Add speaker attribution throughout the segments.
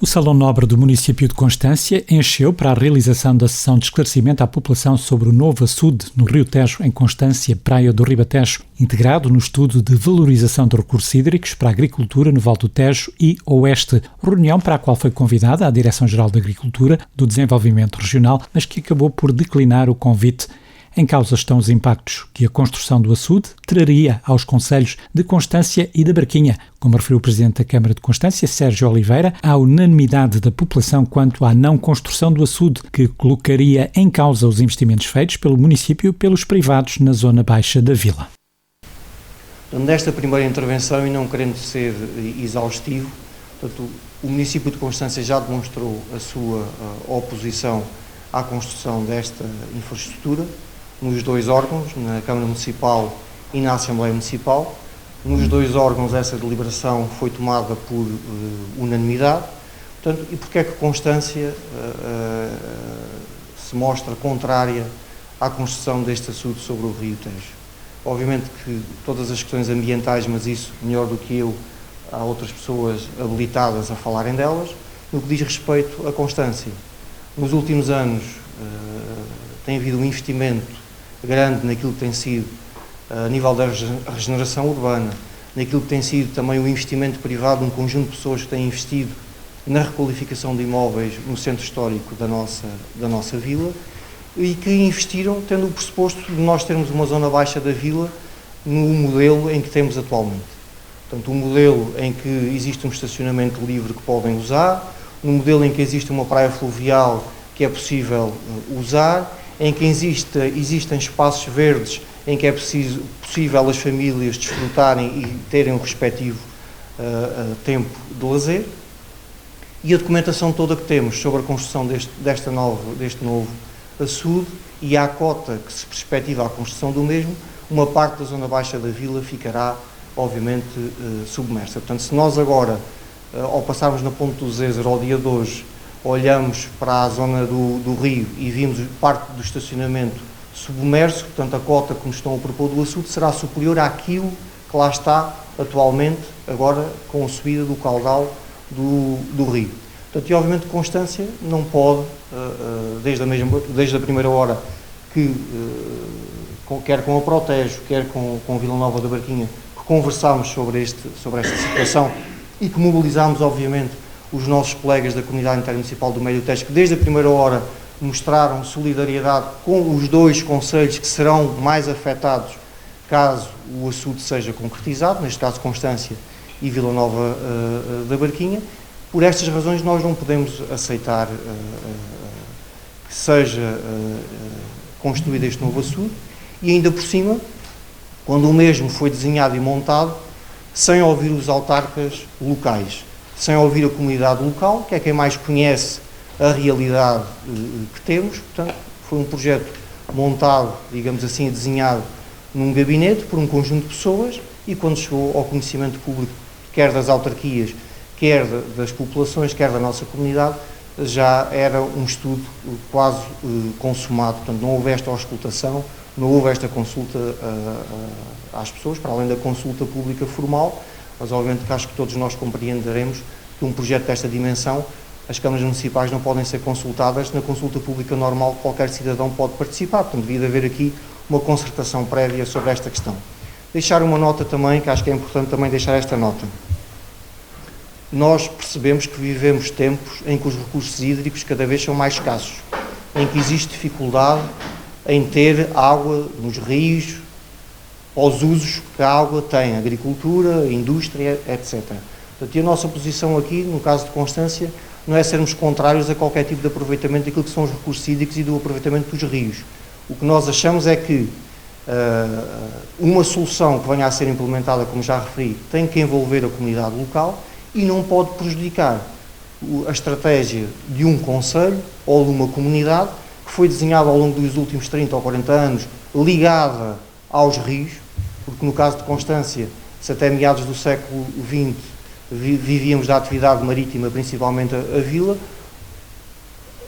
Speaker 1: O Salão Nobre do município de Constância encheu para a realização da sessão de esclarecimento à população sobre o novo açude no Rio Tejo, em Constância, Praia do Ribatejo, integrado no estudo de valorização de recursos hídricos para a agricultura no Val do Tejo e Oeste. Reunião para a qual foi convidada a Direção-Geral da Agricultura do Desenvolvimento Regional, mas que acabou por declinar o convite. Em causa estão os impactos que a construção do açude traria aos concelhos de Constância e da Barquinha. Como referiu o Presidente da Câmara de Constância, Sérgio Oliveira, há unanimidade da população quanto à não construção do açude, que colocaria em causa os investimentos feitos pelo município e pelos privados na zona baixa da vila.
Speaker 2: Nesta primeira intervenção, e não querendo ser exaustivo, portanto, o município de Constância já demonstrou a sua oposição à construção desta infraestrutura, nos dois órgãos, na Câmara Municipal e na Assembleia Municipal. Nos dois órgãos essa deliberação foi tomada por unanimidade. Portanto, e porque é que Constância se mostra contrária à construção deste açude sobre o Rio Tejo? Obviamente que todas as questões ambientais, mas isso melhor do que eu, há outras pessoas habilitadas a falarem delas. No que diz respeito à Constância, nos últimos anos tem havido um investimento grande naquilo que tem sido a nível da regeneração urbana, naquilo que tem sido também o investimento privado, um conjunto de pessoas que têm investido na requalificação de imóveis no centro histórico da nossa vila e que investiram tendo o pressuposto de nós termos uma zona baixa da vila no modelo em que temos atualmente. Portanto, um modelo em que existe um estacionamento livre que podem usar, um modelo em que existe uma praia fluvial que é possível usar, em que existem espaços verdes em que é possível as famílias desfrutarem e terem o respectivo tempo de lazer, e a documentação toda que temos sobre a construção deste novo açude e a cota que se perspectiva a construção do mesmo, uma parte da zona baixa da vila ficará, obviamente, submersa. Portanto, se nós agora, ao passarmos na Ponte do Zézer ao dia de hoje, olhamos para a zona do rio e vimos parte do estacionamento submerso, portanto a cota que nos estão a propor do açude será superior àquilo que lá está atualmente, agora com a subida do caudal do rio. Portanto, e obviamente Constância não pode, desde a primeira hora, quer com a Protejo, quer com Vila Nova da Barquinha, que conversámos sobre esta situação e que mobilizámos, obviamente, os nossos colegas da Comunidade Intermunicipal do Médio Tejo, que desde a primeira hora mostraram solidariedade com os dois concelhos que serão mais afetados caso o açude seja concretizado, neste caso Constância e Vila Nova da Barquinha. Por estas razões nós não podemos aceitar que seja construído este novo açude e ainda por cima, quando o mesmo foi desenhado e montado, sem ouvir os autarcas locais, sem ouvir a comunidade local, que é quem mais conhece a realidade que temos. Portanto, foi um projeto montado, digamos assim, desenhado num gabinete por um conjunto de pessoas e quando chegou ao conhecimento público, quer das autarquias, quer das populações, quer da nossa comunidade, já era um estudo quase consumado. Portanto, não houve esta auscultação, não houve esta consulta às pessoas, para além da consulta pública formal, mas obviamente que acho que todos nós compreenderemos que um projeto desta dimensão, as câmaras municipais não podem ser consultadas na consulta pública normal que qualquer cidadão pode participar. Portanto, devia haver aqui uma concertação prévia sobre esta questão. Deixar uma nota também, que acho que é importante também deixar esta nota. Nós percebemos que vivemos tempos em que os recursos hídricos cada vez são mais escassos, em que existe dificuldade em ter água nos rios, aos usos que a água tem, agricultura, indústria, etc. Portanto, e a nossa posição aqui, no caso de Constância, não é sermos contrários a qualquer tipo de aproveitamento daquilo que são os recursos hídricos e do aproveitamento dos rios. O que nós achamos é que uma solução que venha a ser implementada, como já referi, tem que envolver a comunidade local e não pode prejudicar a estratégia de um concelho ou de uma comunidade que foi desenhada ao longo dos últimos 30 ou 40 anos ligada aos rios, porque no caso de Constância, se até meados do século XX vivíamos da atividade marítima, principalmente a vila,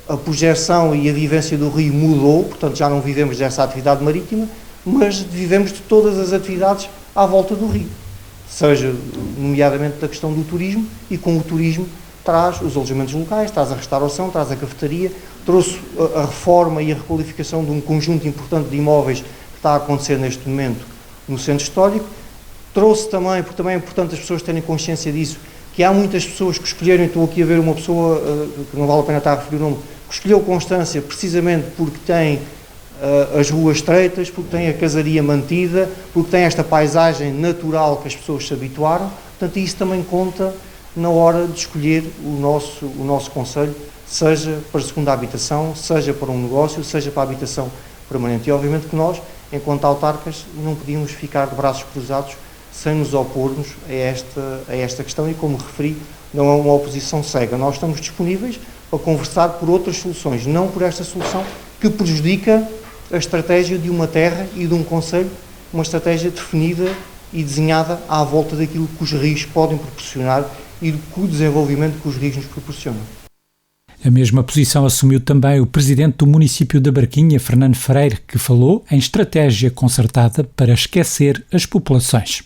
Speaker 2: a projeção e a vivência do rio mudou, portanto já não vivemos dessa atividade marítima, mas vivemos de todas as atividades à volta do rio, seja nomeadamente da questão do turismo, e com o turismo traz os alojamentos locais, traz a restauração, traz a cafetaria, trouxe a reforma e a requalificação de um conjunto importante de imóveis que está a acontecer neste momento no centro histórico. Trouxe também, porque também é importante as pessoas terem consciência disso, que há muitas pessoas que escolheram, estou aqui a ver uma pessoa, que não vale a pena estar a referir o nome, que escolheu Constância precisamente porque tem as ruas estreitas, porque tem a casaria mantida, porque tem esta paisagem natural que as pessoas se habituaram. Portanto, isso também conta na hora de escolher o nosso concelho, seja para segunda habitação, seja para um negócio, seja para a habitação permanente. E obviamente que nós, enquanto autarcas, não podíamos ficar de braços cruzados sem nos opormos a esta questão e, como referi, não é uma oposição cega. Nós estamos disponíveis para conversar por outras soluções, não por esta solução que prejudica a estratégia de uma terra e de um concelho, uma estratégia definida e desenhada à volta daquilo que os rios podem proporcionar e do desenvolvimento que os rios nos proporcionam.
Speaker 1: A mesma posição assumiu também o presidente do município da Barquinha, Fernando Freire, que falou em estratégia concertada para esquecer as populações.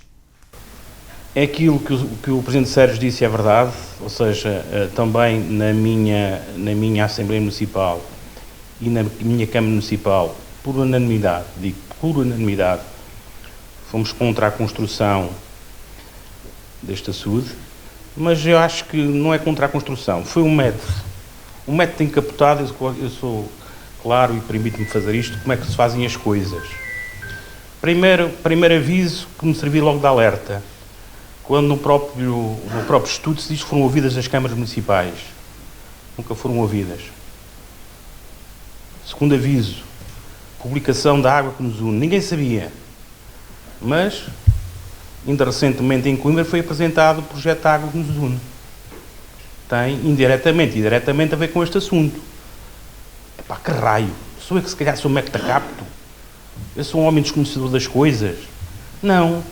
Speaker 3: É aquilo que o presidente Sérgio disse, é verdade, ou seja, também na minha Assembleia Municipal e na minha Câmara Municipal, por unanimidade, fomos contra a construção deste açude, mas eu acho que não é contra a construção, foi um método encapotado. Eu sou claro e permito-me fazer isto, como é que se fazem as coisas. Primeiro aviso que me serviu logo de alerta, quando no próprio estudo se diz que foram ouvidas as câmaras municipais. Nunca foram ouvidas. Segundo aviso, publicação da água que nos une. Ninguém sabia. Mas, ainda recentemente em Coimbra, foi apresentado o projeto de água que nos une. Tem indiretamente e diretamente a ver com este assunto. Epá, que raio! Sou eu que se calhar sou mectacapto? Eu sou um homem desconhecedor das coisas? Não.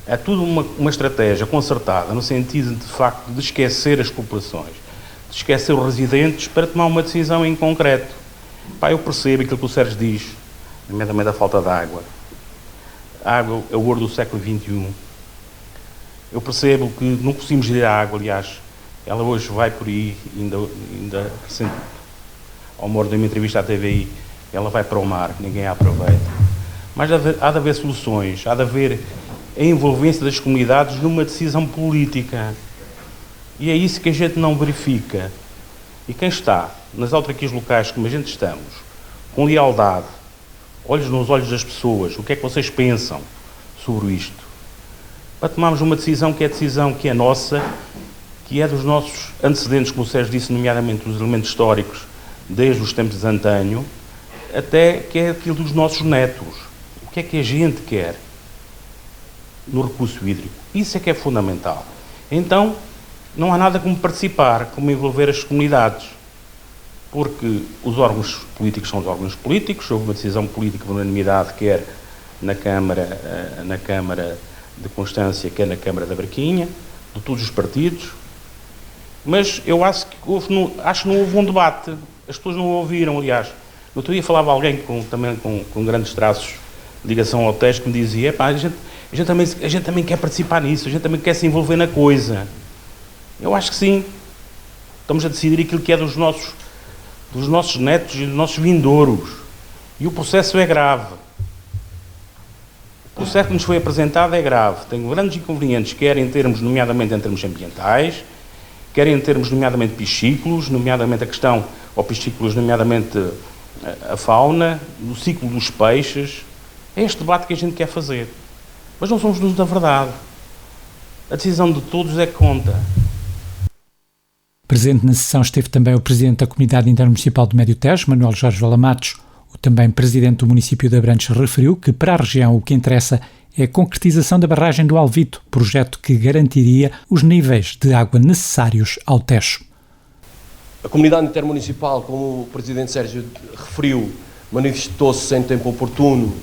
Speaker 3: É tudo uma estratégia concertada, no sentido, de facto, de esquecer as populações, de esquecer os residentes para tomar uma decisão em concreto. Pá, eu percebo aquilo que o Sérgio diz, nomeadamente a falta de água. A água é o ouro do século XXI. Eu percebo que não conseguimos gerir a água, aliás, ela hoje vai por aí, ainda recente, ao humor de uma entrevista à TVI, ela vai para o mar, ninguém a aproveita. Mas há de haver soluções, há de haver a envolvência das comunidades numa decisão política. E é isso que a gente não verifica. E quem está nas autarquias locais, como a gente estamos, com lealdade, olhos nos olhos das pessoas, o que é que vocês pensam sobre isto? Para tomarmos uma decisão que é nossa, que é dos nossos antecedentes, como o Sérgio disse, nomeadamente dos elementos históricos, desde os tempos de antanho, até que é aquilo dos nossos netos. O que é que a gente quer no recurso hídrico? Isso é que é fundamental. Então, não há nada como participar, como envolver as comunidades, porque os órgãos políticos são os órgãos políticos, houve uma decisão política de unanimidade, quer na Câmara de Constância, quer na Câmara da Barquinha, de todos os partidos, mas eu acho que não houve um debate, as pessoas não ouviram, aliás. No outro dia falava alguém também com grandes traços de ligação ao TES, que me dizia, pá, a gente também quer participar nisso, a gente também quer se envolver na coisa. Eu acho que sim. Estamos a decidir aquilo que é dos nossos netos e dos nossos vindouros. E o processo é grave. O processo que nos foi apresentado é grave. Tem grandes inconvenientes, quer em termos, nomeadamente em termos ambientais, quer em termos, nomeadamente, piscícolos, nomeadamente a questão, ou piscícolos, nomeadamente a fauna, o ciclo dos peixes. É este debate que a gente quer fazer. Mas não somos donos da verdade. A decisão de todos é que conta.
Speaker 1: Presente na sessão esteve também o Presidente da Comunidade Intermunicipal do Médio Tejo, Manuel Jorge Valamatos. O também Presidente do município de Abrantes referiu que para a região o que interessa é a concretização da barragem do Alvito, projeto que garantiria os níveis de água necessários ao Tejo.
Speaker 4: A Comunidade Intermunicipal, como o Presidente Sérgio referiu, manifestou-se em tempo oportuno,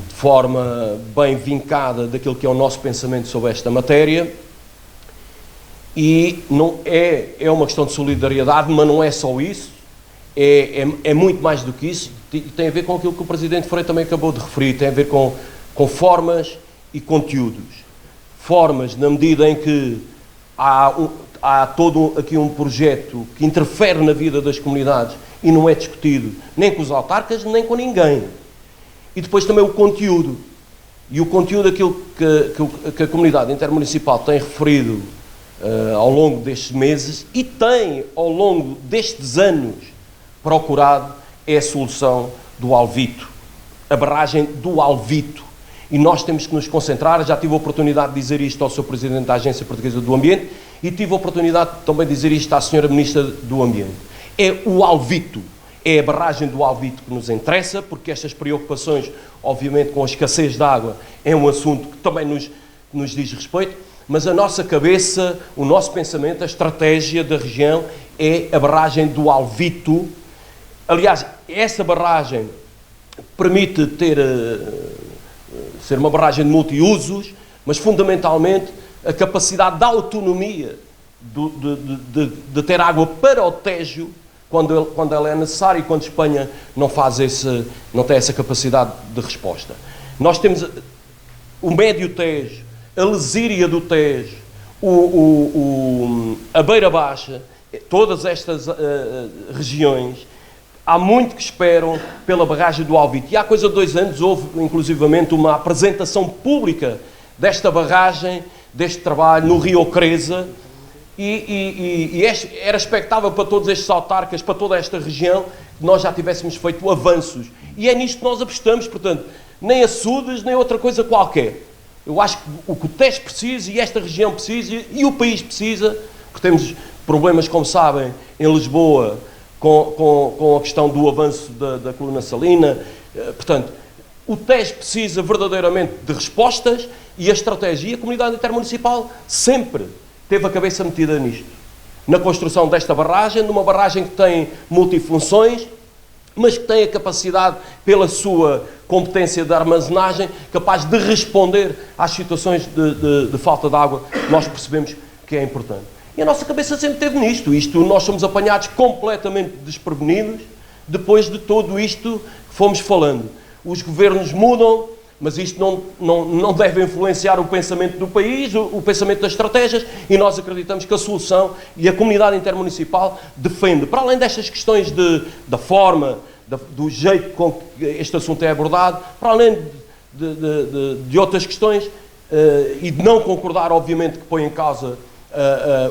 Speaker 4: de forma bem vincada daquilo que é o nosso pensamento sobre esta matéria, e não é uma questão de solidariedade, mas não é só isso, é muito mais do que isso, e tem a ver com aquilo que o Presidente Freire também acabou de referir, tem a ver com formas e conteúdos. Formas, na medida em que há há todo aqui um projeto que interfere na vida das comunidades e não é discutido nem com os autarcas, nem com ninguém. E depois também o conteúdo. E o conteúdo, aquilo que a comunidade intermunicipal tem referido ao longo destes meses e tem, ao longo destes anos, procurado, é a solução do Alvito, a barragem do Alvito. E nós temos que nos concentrar. Já tive a oportunidade de dizer isto ao Sr. Presidente da Agência Portuguesa do Ambiente e tive a oportunidade de também dizer isto à Sra. Ministra do Ambiente. É o Alvito, é a barragem do Alvito que nos interessa, porque estas preocupações, obviamente, com a escassez de água, é um assunto que também nos diz respeito, mas a nossa cabeça, o nosso pensamento, a estratégia da região é a barragem do Alvito. Aliás, essa barragem permite ser uma barragem de multiusos, mas fundamentalmente a capacidade da autonomia de ter água para o Tejo quando ela é necessária e quando Espanha não tem essa capacidade de resposta. Nós temos o Médio Tejo, a Lesíria do Tejo, a Beira Baixa, todas estas regiões. Há muito que esperam pela barragem do Alvito. E há coisa de 2 anos houve, inclusivamente, uma apresentação pública desta barragem, deste trabalho, no Rio Creza, e era expectável para todos estes autarcas, para toda esta região, que nós já tivéssemos feito avanços. E é nisto que nós apostamos, portanto, nem açudes, nem outra coisa qualquer. Eu acho que o que o Tejo precisa, e esta região precisa, e o país precisa, porque temos problemas, como sabem, em Lisboa, com a questão do avanço da coluna salina. Portanto, o Tejo precisa verdadeiramente de respostas e a estratégia, e a comunidade intermunicipal sempre teve a cabeça metida nisto. Na construção desta barragem, numa barragem que tem multifunções, mas que tem a capacidade, pela sua competência de armazenagem, capaz de responder às situações de falta de água que nós percebemos que é importante. E a nossa cabeça sempre esteve nisto. Nós somos apanhados completamente desprevenidos depois de tudo isto que fomos falando. Os governos mudam, mas isto não deve influenciar o pensamento do país, o pensamento das estratégias, e nós acreditamos que a solução e a comunidade intermunicipal defende, para além destas questões da forma, do jeito com que este assunto é abordado, para além de outras questões, e de não concordar, obviamente, que põe em causa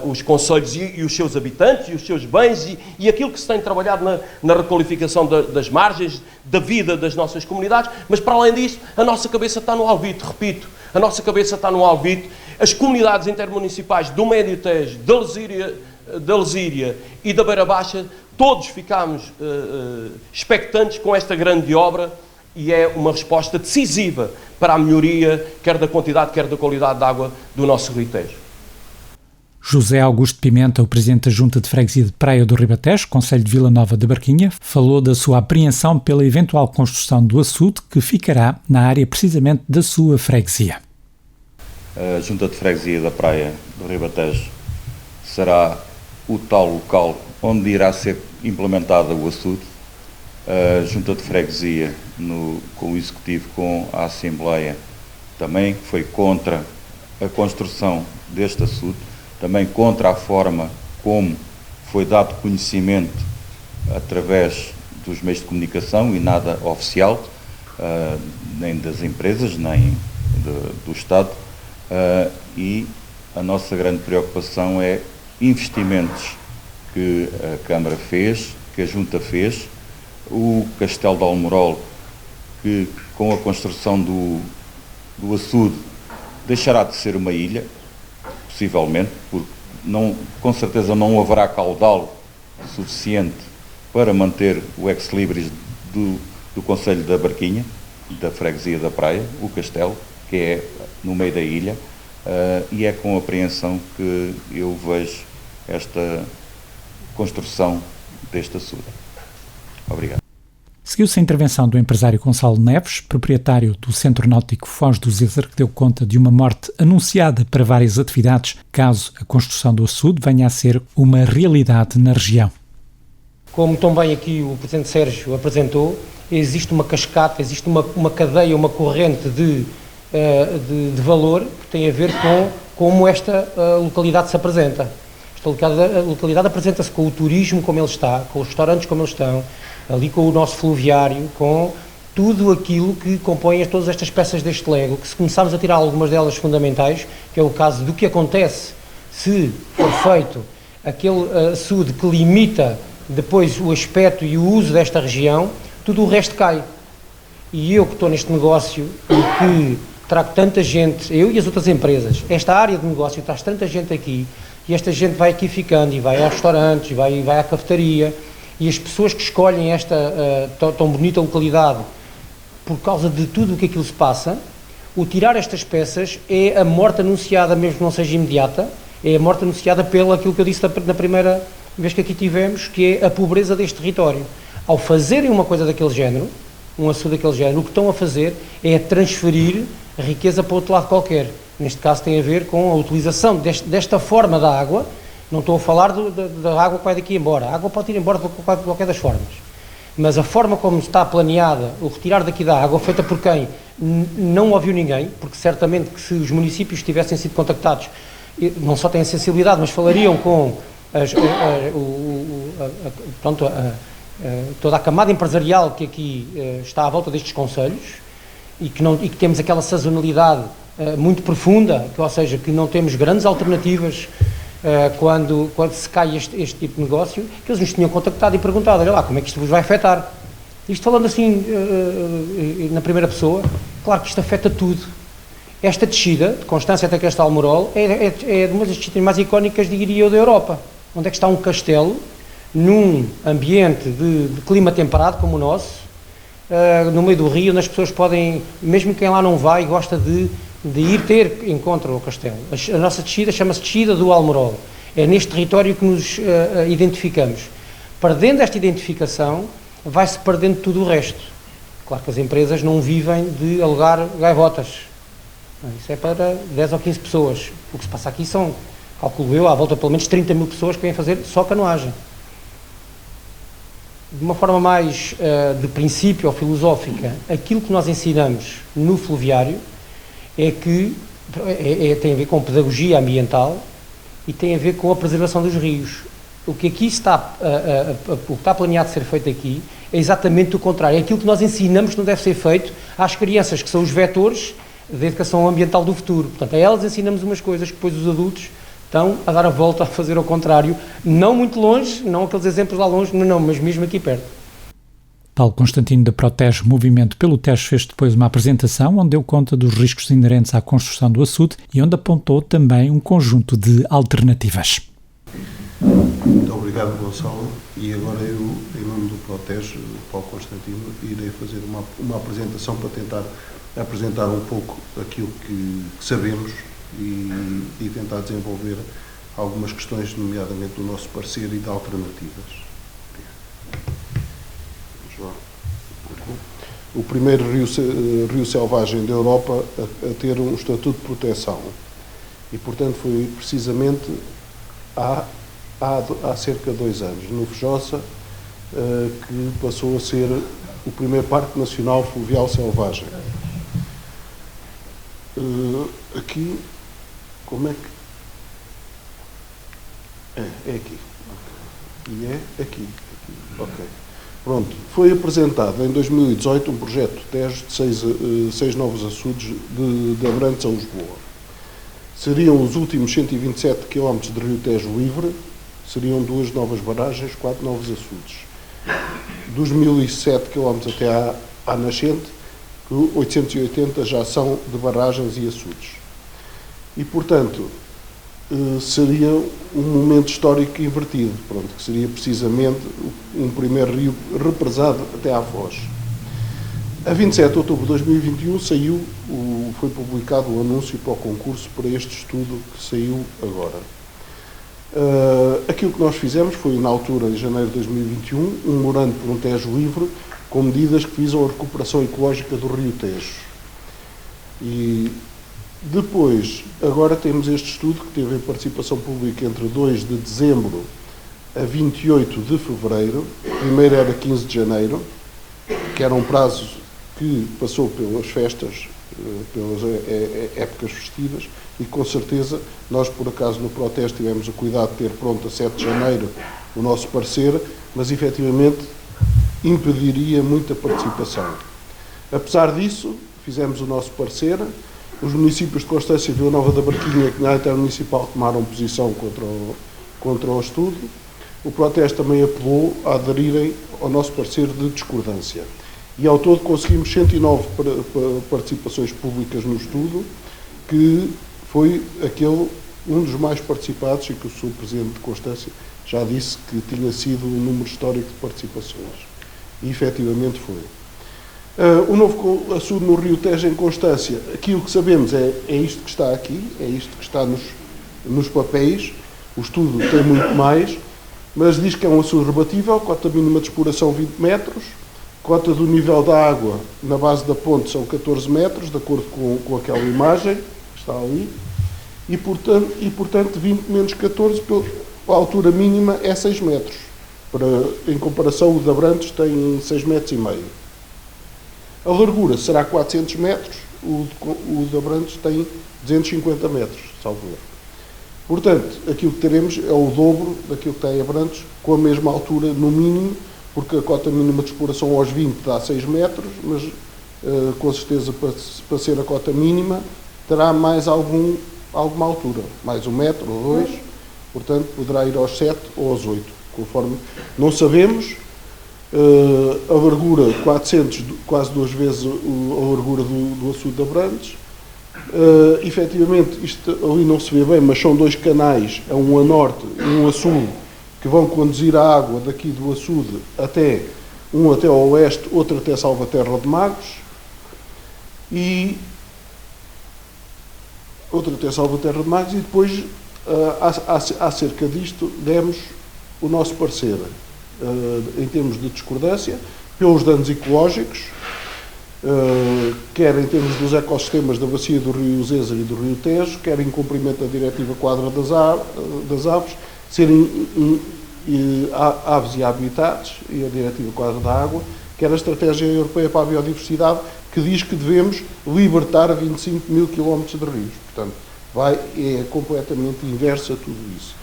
Speaker 4: os concelhos e os seus habitantes e os seus bens e aquilo que se tem trabalhado na requalificação das margens, da vida das nossas comunidades, mas para além disso, a nossa cabeça está no Alvito, repito, a nossa cabeça está no Alvito. As comunidades intermunicipais do Médio Tejo, da Lesíria e da Beira Baixa, todos ficámos expectantes com esta grande obra, e é uma resposta decisiva para a melhoria, quer da quantidade, quer da qualidade de água do nosso Rio Tejo.
Speaker 1: José Augusto Pimenta, o presidente da Junta de Freguesia de Praia do Ribatejo, concelho de Vila Nova da Barquinha, falou da sua apreensão pela eventual construção do açude que ficará na área precisamente da sua freguesia.
Speaker 5: A Junta de Freguesia da Praia do Ribatejo será o tal local onde irá ser implementada o açude. A Junta de Freguesia, com o Executivo, com a Assembleia, também foi contra a construção deste açude, também contra a forma como foi dado conhecimento através dos meios de comunicação e nada oficial, nem das empresas, nem do Estado, e a nossa grande preocupação é investimentos que a Câmara fez, que a Junta fez, o Castelo de Almorol, que com a construção do açude deixará de ser uma ilha, possivelmente, porque com certeza não haverá caudal suficiente para manter o ex-libris do Concelho da Barquinha, da Freguesia da Praia, o Castelo, que é no meio da ilha, e é com apreensão que eu vejo esta construção deste açude. Obrigado.
Speaker 1: Seguiu-se a intervenção do empresário Gonçalo Neves, proprietário do Centro Náutico Foz do Zezer, que deu conta de uma morte anunciada para várias atividades, caso a construção do açude venha a ser uma realidade na região.
Speaker 6: Como também aqui o Presidente Sérgio apresentou, existe uma cascata, existe uma cadeia, uma corrente de valor que tem a ver com como esta localidade se apresenta. A localidade apresenta-se com o turismo como ele está, com os restaurantes como eles estão, ali com o nosso fluviário, com tudo aquilo que compõe todas estas peças deste Lego, que se começarmos a tirar algumas delas fundamentais, que é o caso do que acontece se for feito aquele açude que limita depois o aspecto e o uso desta região, tudo o resto cai. E eu que estou neste negócio e que trago tanta gente, eu e as outras empresas, esta área de negócio traz tanta gente aqui, e esta gente vai aqui ficando, e vai aos restaurantes, e vai à cafetaria, e as pessoas que escolhem esta tão bonita localidade por causa de tudo o que aquilo se passa, o tirar estas peças é a morte anunciada, mesmo que não seja imediata, é a morte anunciada pelo aquilo que eu disse na primeira vez que aqui tivemos, que é a pobreza deste território. Ao fazerem uma coisa daquele género, um açude daquele género, o que estão a fazer é transferir a riqueza para outro lado qualquer. Neste caso tem a ver com a utilização desta forma da água. Não estou a falar da água que vai daqui embora. A água pode ir embora de qualquer das formas. Mas a forma como está planeada o retirar daqui da água, feita por quem não ouviu ninguém, porque certamente que se os municípios tivessem sido contactados, não só têm sensibilidade, mas falariam com toda a camada empresarial que aqui está à volta destes concelhos e que temos aquela sazonalidade muito profunda, ou seja, que não temos grandes alternativas quando se cai este tipo de negócio, que eles nos tinham contactado e perguntado, olha lá, como é que isto vos vai afetar? Isto falando assim na primeira pessoa, claro que isto afeta tudo. Esta descida, de Constância até Castelo Mourol, é uma das descidas mais icónicas, diria eu, da Europa. Onde é que está um castelo, num ambiente de clima temperado como o nosso, no meio do rio, onde as pessoas podem, mesmo quem lá não vai, gosta de ir ter encontro ao castelo. A nossa descida chama-se Descida do Almorol. É neste território que nos identificamos. Perdendo esta identificação, vai-se perdendo tudo o resto. Claro que as empresas não vivem de alugar gaivotas. Isso é para 10 ou 15 pessoas. O que se passa aqui são, calculo eu, à volta de pelo menos 30 mil pessoas que vêm fazer só canoagem. De uma forma mais de princípio ou filosófica, aquilo que nós ensinamos no fluviário é que tem a ver com pedagogia ambiental e tem a ver com a preservação dos rios. O que aqui está, o que está planeado ser feito aqui é exatamente o contrário. É aquilo que nós ensinamos que não deve ser feito às crianças, que são os vetores da educação ambiental do futuro. Portanto, a elas ensinamos umas coisas que depois os adultos estão a dar a volta a fazer ao contrário, não muito longe, não aqueles exemplos lá longe, não, mas mesmo aqui perto.
Speaker 1: Paulo Constantino da Protege Movimento pelo Tejo fez depois uma apresentação onde deu conta dos riscos inerentes à construção do açude e onde apontou também um conjunto de alternativas.
Speaker 7: Muito obrigado, Gonçalo. E agora eu, em nome do Protege, Paulo Constantino, irei fazer uma apresentação para tentar apresentar um pouco aquilo que sabemos e tentar desenvolver algumas questões, nomeadamente do nosso parecer e de alternativas. O primeiro rio selvagem da Europa a ter um estatuto de proteção e, portanto, foi precisamente há cerca de 2 anos, no Fejosa, que passou a ser o primeiro Parque Nacional Fluvial Selvagem. Aqui, como é que... É aqui. E é aqui. Ok. Pronto. Foi apresentado em 2018 um projeto de Tejo de 6 novos açudes de Abrantes a Lisboa. Seriam os últimos 127 km de Rio Tejo livre, seriam 2 novas barragens, 4 novos açudes. Dos 1.007 km até à nascente, 880 já são de barragens e açudes. E, portanto, seria um momento histórico invertido, pronto, que seria precisamente um primeiro rio represado até à Foz. A 27 de outubro de 2021 foi publicado o anúncio para o concurso para este estudo que saiu agora. Aquilo que nós fizemos foi, na altura, em janeiro de 2021, um memorando por um Tejo livre, com medidas que visam a recuperação ecológica do Rio Tejo. E depois, agora temos este estudo que teve a participação pública entre 2 de dezembro a 28 de fevereiro, primeiro era 15 de janeiro, que era um prazo que passou pelas festas pelas épocas festivas, e com certeza nós, por acaso, no protesto tivemos o cuidado de ter pronto a 7 de janeiro o nosso parecer, mas efetivamente impediria muita participação. Apesar disso, fizemos o nosso parecer. Os municípios de Constância, Vila Nova da Barquinha e a Comunidade Intermunicipal tomaram posição contra o estudo. O protesto também apelou a aderirem ao nosso parecer de discordância. E ao todo conseguimos 109 participações públicas no estudo, que foi um dos mais participados, e que o Sr. Presidente de Constância já disse que tinha sido um número histórico de participações. E efetivamente foi. O novo açude no Rio Tejo em Constância, aquilo que sabemos é isto que está aqui, é isto que está nos papéis. O estudo tem muito mais, mas diz que é um açude rebatível, cota mínima de exploração 20 metros, cota do nível da água na base da ponte são 14 metros, de acordo com aquela imagem que está ali, e portanto 20 menos 14, a altura mínima é 6 metros. Em comparação, o de Abrantes tem 6,5 metros. A largura será 400 metros, o de Abrantes tem 250 metros, salvo erro. Portanto, aquilo que teremos é o dobro daquilo que tem em Abrantes, com a mesma altura, no mínimo, porque a cota mínima de exploração aos 20 dá 6 metros, mas com certeza para ser a cota mínima terá mais alguma altura, mais 1 metro ou 2, portanto poderá ir aos 7 ou aos 8, conforme não sabemos. A largura 400, quase 2 vezes a largura do açude de Abrantes. Efetivamente, isto ali não se vê bem, mas são 2 canais, um a norte e um a sul, que vão conduzir a água daqui do açude um até ao oeste, outro até Salvaterra de Magos, e depois, acerca disto, demos o nosso parecer, em termos de discordância, pelos danos ecológicos, quer em termos dos ecossistemas da bacia do Rio Zezer e do Rio Tejo, quer em cumprimento da Diretiva Quadra das Aves, serem aves e habitats, e a Diretiva Quadra da Água, quer a Estratégia Europeia para a Biodiversidade, que diz que devemos libertar 25 mil quilómetros de rios. Portanto, é completamente inverso a tudo isso.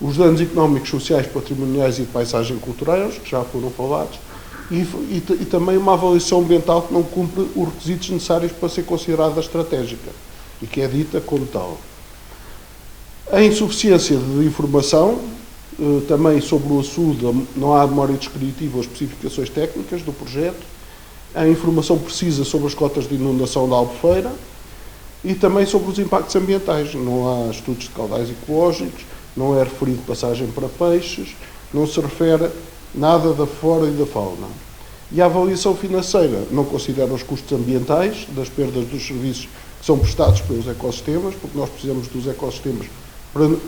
Speaker 7: Os danos económicos, sociais, patrimoniais e de paisagem culturais, que já foram falados, e também uma avaliação ambiental que não cumpre os requisitos necessários para ser considerada estratégica, e que é dita como tal. A insuficiência de informação, também sobre o açude, não há memória descritiva ou especificações técnicas do projeto, a informação precisa sobre as cotas de inundação da Albufeira, e também sobre os impactos ambientais. Não há estudos de caudais ecológicos, não é referido passagem para peixes, não se refere nada da flora e da fauna. E a avaliação financeira não considera os custos ambientais das perdas dos serviços que são prestados pelos ecossistemas, porque nós precisamos dos ecossistemas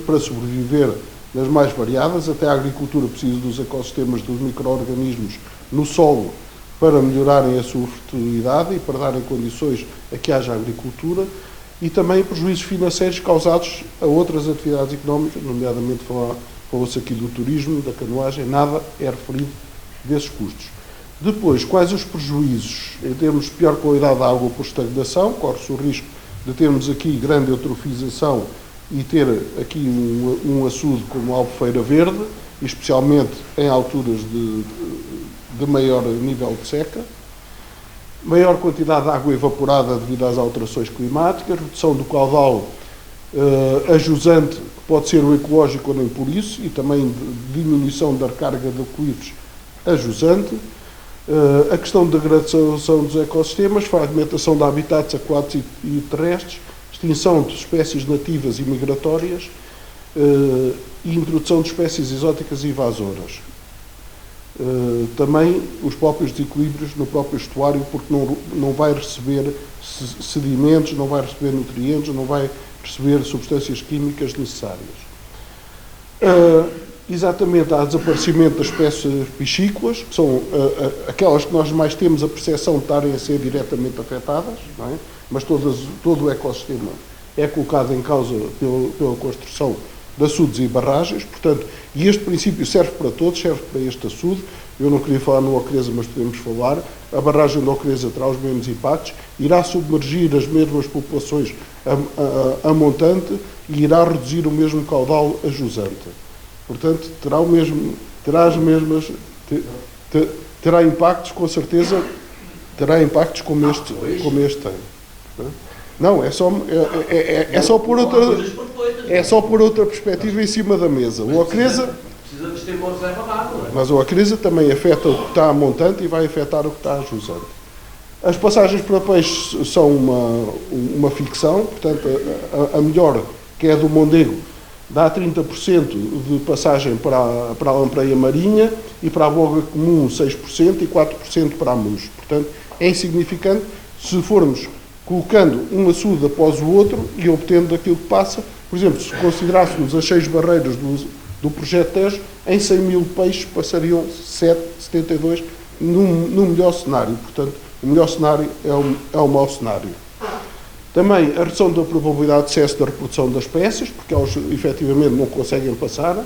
Speaker 7: para sobreviver nas mais variadas, até a agricultura precisa dos ecossistemas, dos micro-organismos no solo para melhorarem a sua fertilidade e para darem condições a que haja agricultura, e também prejuízos financeiros causados a outras atividades económicas, nomeadamente falou-se aqui do turismo, da canoagem, nada é referido desses custos. Depois, quais os prejuízos em termos de pior qualidade da água por estagnação? Corre-se o risco de termos aqui grande eutrofização e ter aqui um açude como a Albufeira Verde, especialmente em alturas de maior nível de seca. Maior quantidade de água evaporada devido às alterações climáticas, redução do caudal ajusante, que pode ser o ecológico ou nem por isso, e também diminuição da recarga de aquíferos ajusante, a questão da degradação dos ecossistemas, fragmentação de habitats aquáticos e terrestres, extinção de espécies nativas e migratórias e introdução de espécies exóticas e invasoras. Também os próprios desequilíbrios no próprio estuário, porque não vai receber sedimentos, não vai receber nutrientes, não vai receber substâncias químicas necessárias. Exatamente, há desaparecimento das espécies piscícolas, que são aquelas que nós mais temos a percepção de estarem a ser diretamente afetadas, não é? Mas todo o ecossistema é colocado em causa pela construção de açudes e barragens, portanto, e este princípio serve para todos, serve para este açude. Eu não queria falar no Ocreza, mas podemos falar. A barragem do Ocreza terá os mesmos impactos, irá submergir as mesmas populações a montante e irá reduzir o mesmo caudal a jusante. Portanto, terá impactos, com certeza, terá impactos como este tem. Não, é só pôr outra perspectiva em cima da mesa. O Ocreza, mas o Ocreza também afeta o que está a montante e vai afetar o que está a jusante. As passagens para peixe são uma ficção, portanto, a melhor, que é do Mondego, dá 30% de passagem para a lampreia marinha e para a boga comum 6% e 4% para a mus. Portanto, é insignificante se formos colocando um açude após o outro e obtendo aquilo que passa. Por exemplo, se considerássemos as 6 barreiras do projeto Tejo, em 100 mil peixes passariam 72 no melhor cenário. Portanto, o melhor cenário é o mau cenário. Também a redução da probabilidade de excesso da reprodução das espécies, porque elas efetivamente não conseguem passar.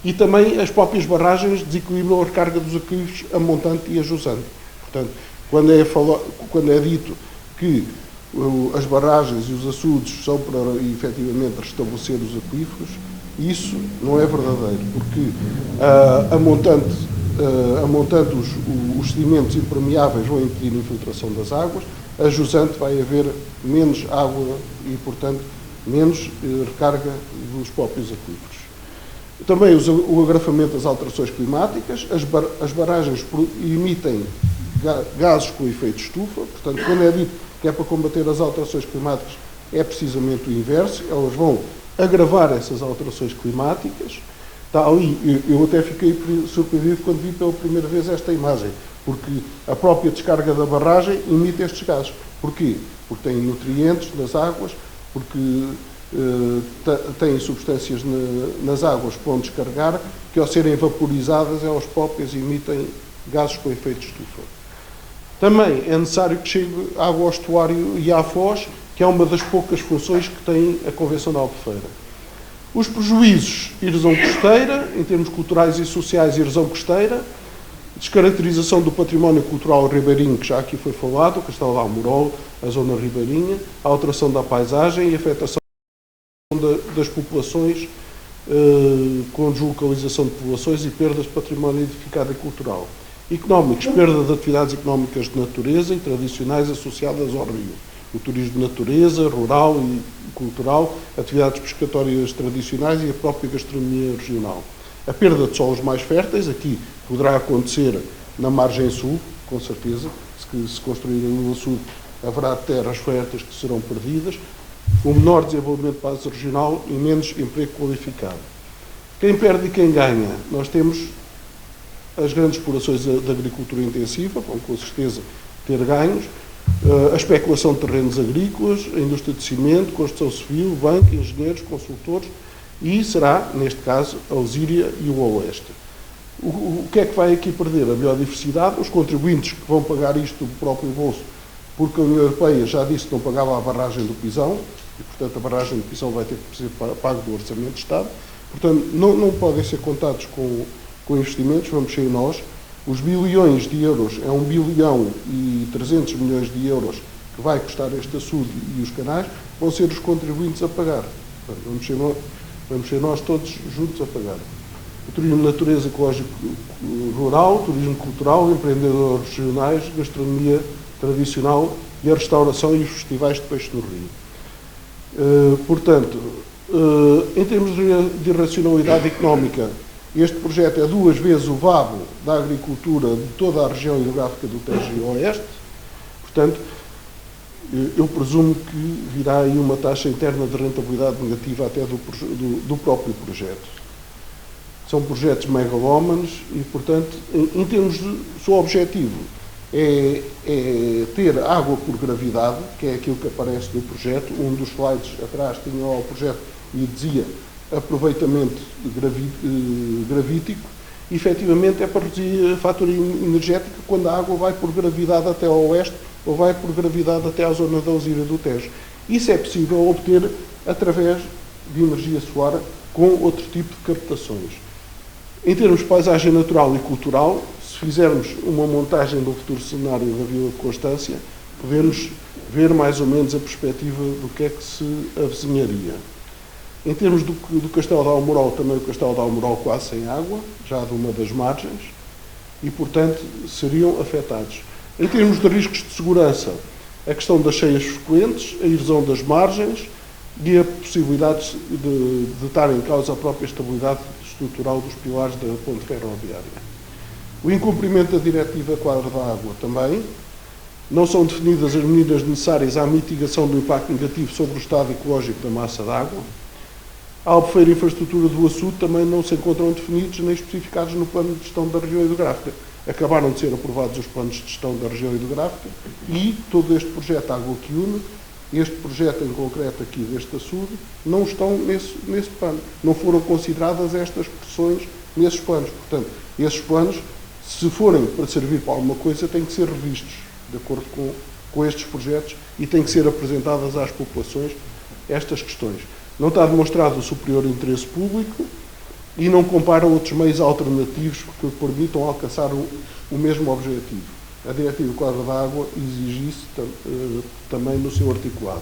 Speaker 7: E também as próprias barragens desequilibram a recarga dos aquíferos a montante e a jusante. Portanto, quando é dito que as barragens e os açudes são para efetivamente restabelecer os aquíferos, isso não é verdadeiro, porque a montante os sedimentos impermeáveis vão impedir a infiltração das águas, a jusante vai haver menos água e, portanto, menos recarga dos próprios aquíferos. Também o agrafamento das alterações climáticas, as barragens emitem gases com efeito estufa, portanto, quando é dito que é para combater as alterações climáticas, é precisamente o inverso, elas vão agravar essas alterações climáticas. Está ali, eu até fiquei surpreendido quando vi pela primeira vez esta imagem, porque a própria descarga da barragem emite estes gases. Porquê? Porque tem nutrientes nas águas, porque têm substâncias nas águas para onde descarregar, que ao serem vaporizadas, elas próprias emitem gases com efeito estufa. Também é necessário que chegue água ao estuário e à foz, que é uma das poucas funções que tem a Convenção da Albufeira. Os prejuízos, erosão costeira, em termos culturais e sociais, erosão costeira, descaracterização do património cultural ribeirinho, que já aqui foi falado, o Castelo de Almorol, a zona ribeirinha, a alteração da paisagem e a afetação das populações, com deslocalização de populações e perdas de património edificado e cultural. Económicos, perda de atividades económicas de natureza e tradicionais associadas ao rio. O turismo de natureza, rural e cultural, atividades pescatórias tradicionais e a própria gastronomia regional. A perda de solos mais férteis, aqui poderá acontecer na margem sul, com certeza, se construir no sul haverá terras férteis que serão perdidas, o menor desenvolvimento de base regional e menos emprego qualificado. Quem perde e quem ganha? Nós temos as grandes explorações da agricultura intensiva, vão com certeza ter ganhos, a especulação de terrenos agrícolas, a indústria de cimento, construção civil, banco, engenheiros, consultores e será, neste caso, a Osíria e o Oeste. O que é que vai aqui perder? A biodiversidade, os contribuintes que vão pagar isto do próprio bolso, porque a União Europeia já disse que não pagava a barragem do Pisão, e, portanto, a barragem do Pisão vai ter que ser paga do Orçamento de Estado. Portanto, não podem ser contados com investimentos, vamos ser nós. Os bilhões de euros, é 1 bilhão e 300 milhões de euros que vai custar este açude e os canais, vão ser os contribuintes a pagar. Portanto, vamos ser nós todos juntos a pagar. O turismo de natureza, ecológico, rural, turismo cultural, empreendedores regionais, gastronomia tradicional e a restauração e os festivais de peixe no Rio. Portanto, em termos de racionalidade económica, este projeto é 2 vezes o VABO da agricultura de toda a região hidrográfica do Tejo e Oeste. Portanto, eu presumo que virá aí uma taxa interna de rentabilidade negativa até do próprio projeto. São projetos megalómanos e, portanto, em termos de seu objetivo, é ter água por gravidade, que é aquilo que aparece no projeto. Um dos slides atrás tinha lá o projeto e dizia aproveitamento gravítico. E, efetivamente, é para reduzir a fatura energética quando a água vai por gravidade até ao oeste ou vai por gravidade até à zona da Osíria do Tejo. Isso é possível obter através de energia solar com outro tipo de captações. Em termos de paisagem natural e cultural, se fizermos uma montagem do futuro cenário da Vila de Constância, podemos ver mais ou menos a perspectiva do que é que se avizinharia. Em termos do Castelo de Almorol, também o Castelo de Almorol quase sem água, já de uma das margens, e, portanto, seriam afetados. Em termos de riscos de segurança, a questão das cheias frequentes, a erosão das margens e a possibilidade de estar em causa a própria estabilidade estrutural dos pilares da ponte ferroviária. O incumprimento da Diretiva Quadro da Água também. Não são definidas as medidas necessárias à mitigação do impacto negativo sobre o estado ecológico da massa d'água. A Albufeira e Infraestrutura do Açude também não se encontram definidos nem especificados no plano de gestão da região hidrográfica. Acabaram de ser aprovados os planos de gestão da região hidrográfica e todo este projeto Água que Une, este projeto em concreto aqui deste açude, não estão nesse plano. Não foram consideradas estas pressões nesses planos. Portanto, esses planos, se forem para servir para alguma coisa, têm que ser revistos de acordo com estes projetos e têm que ser apresentadas às populações estas questões. Não está demonstrado o superior interesse público e não compara outros meios alternativos que permitam alcançar o mesmo objetivo. A Diretiva Quadro da Água exige isso também no seu articulado.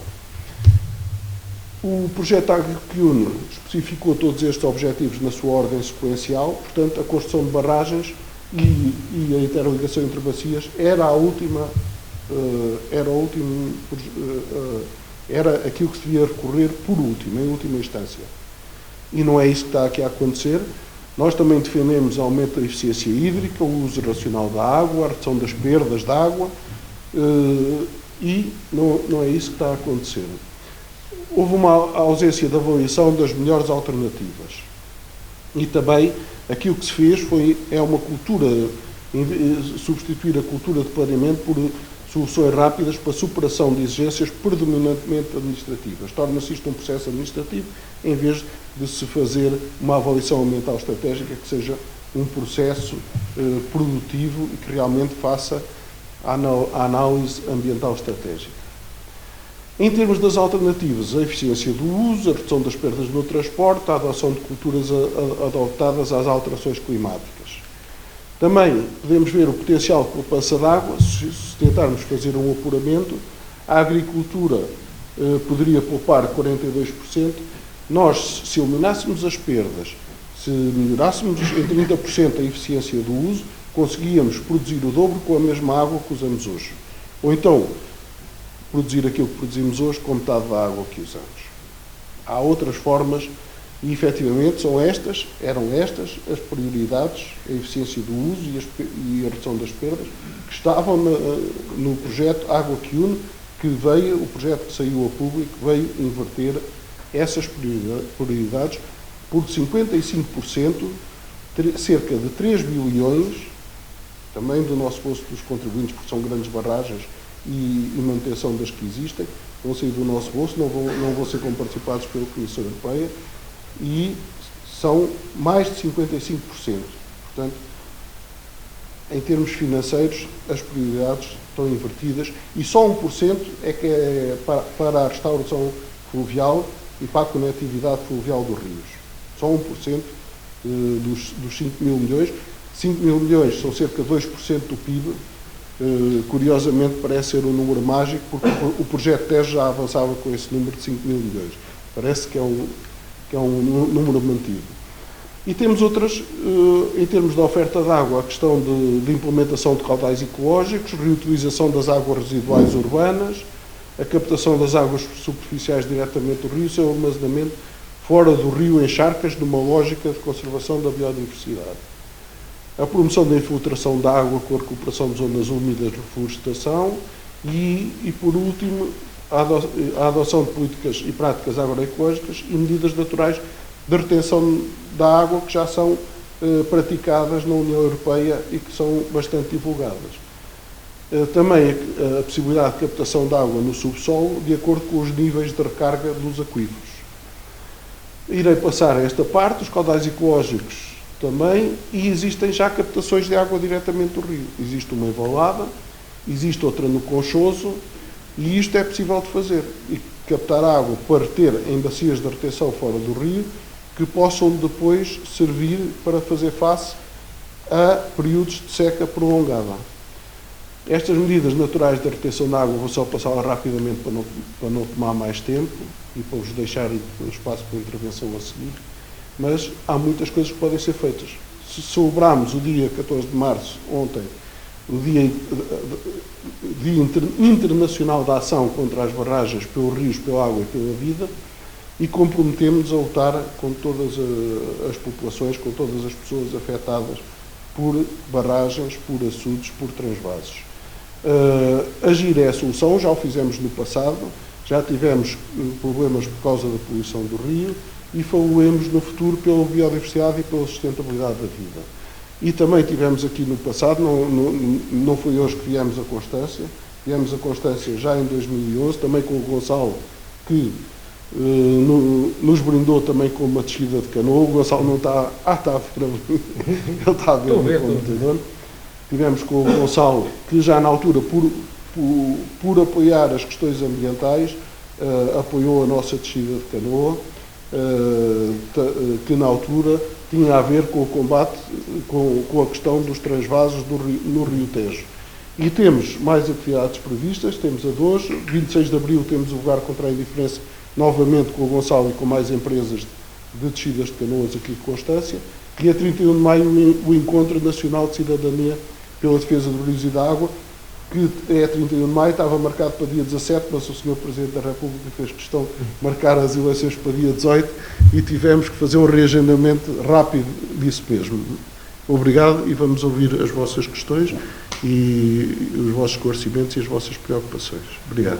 Speaker 7: O projeto Água que Une especificou todos estes objetivos na sua ordem sequencial, portanto, a construção de barragens e a interligação entre bacias era aquilo que se devia recorrer por último, em última instância. E não é isso que está aqui a acontecer. Nós também defendemos o aumento da eficiência hídrica, o uso racional da água, a redução das perdas de água, e não é isso que está a acontecer. Houve uma ausência de avaliação das melhores alternativas. E também aquilo que se fez é uma cultura, substituir a cultura de planeamento por soluções rápidas para superação de exigências predominantemente administrativas. Torna-se isto um processo administrativo em vez de se fazer uma avaliação ambiental estratégica que seja um processo produtivo e que realmente faça a análise ambiental estratégica. Em termos das alternativas, a eficiência do uso, a redução das perdas no transporte, a adoção de culturas adaptadas às alterações climáticas. Também podemos ver o potencial de poupança de água, se tentarmos fazer um apuramento, a agricultura poderia poupar 42%, nós, se eliminássemos as perdas, se melhorássemos em 30% a eficiência do uso, conseguíamos produzir o dobro com a mesma água que usamos hoje. Ou então, produzir aquilo que produzimos hoje com metade da água que usamos. Há outras formas e, efetivamente, eram estas as prioridades, a eficiência do uso e a redução das perdas, que estavam no projeto Água que Une, o projeto que saiu ao público, veio inverter essas prioridades por 55%, cerca de 3 bilhões, também do nosso bolso dos contribuintes, porque são grandes barragens e manutenção das que existem, vão sair do nosso bolso, não vão ser comparticipados pela Comissão Europeia, e são mais de 55%. Portanto, em termos financeiros, as prioridades estão invertidas e só 1% é que é para a restauração fluvial e para a conectividade fluvial dos rios. Só 1% dos 5 mil milhões. 5 mil milhões são cerca de 2% do PIB. Curiosamente, parece ser um número mágico, porque o projeto Tejo já avançava com esse número de 5 mil milhões. Parece que é um número mantido. E temos outras, em termos de oferta de água, a questão de implementação de caudais ecológicos, reutilização das águas residuais urbanas, a captação das águas superficiais diretamente do rio, seu armazenamento fora do rio em charcas, numa lógica de conservação da biodiversidade. A promoção da infiltração da água com a recuperação de zonas úmidas, reflorestação e, por último, a adoção de políticas e práticas agroecológicas e medidas naturais de retenção da água que já são praticadas na União Europeia e que são bastante divulgadas. Também a possibilidade de captação de água no subsolo de acordo com os níveis de recarga dos aquíferos. Irei passar a esta parte, os caudais ecológicos também, e existem já captações de água diretamente do rio. Existe uma em Valada, existe outra no Conchoso, e isto é possível de fazer. E captar água para ter em bacias de retenção fora do rio, que possam depois servir para fazer face a períodos de seca prolongada. Estas medidas naturais de retenção de água, vou só passá-las rapidamente para não tomar mais tempo e para vos deixar espaço para intervenção a seguir, mas há muitas coisas que podem ser feitas. Se celebrarmos o dia 14 de março, ontem, o Dia Internacional da Ação contra as Barragens pelos rios, pela água e pela vida, e comprometemos a lutar com todas as populações, com todas as pessoas afetadas por barragens, por açudes, por transvases. Agir é a solução, já o fizemos no passado, já tivemos problemas por causa da poluição do rio e falaremos no futuro pela biodiversidade e pela sustentabilidade da vida. E também tivemos aqui no passado, não foi hoje que viemos a Constância já em 2011, também com o Gonçalo, que nos brindou também com uma descida de canoa. O Gonçalo não está... está a ver ali. Ele está a ver no computador. Tivemos com o Gonçalo, que já na altura, por apoiar as questões ambientais, apoiou a nossa descida de canoa, que na altura tinha a ver com o combate, com a questão dos transvasos no Rio Tejo. E temos mais atividades previstas, temos a de hoje, 26 de abril temos o lugar contra a indiferença, novamente com o Gonçalo e com mais empresas de descidas de canoas aqui de Constância, e a 31 de maio o Encontro Nacional de Cidadania pela Defesa dos Rios e da Água, que é 31 de maio, estava marcado para dia 17, mas o Sr. Presidente da República fez questão de marcar as eleições para dia 18 e tivemos que fazer um reagendamento rápido disso mesmo. Obrigado e vamos ouvir as vossas questões e os vossos esclarecimentos e as vossas preocupações. Obrigado.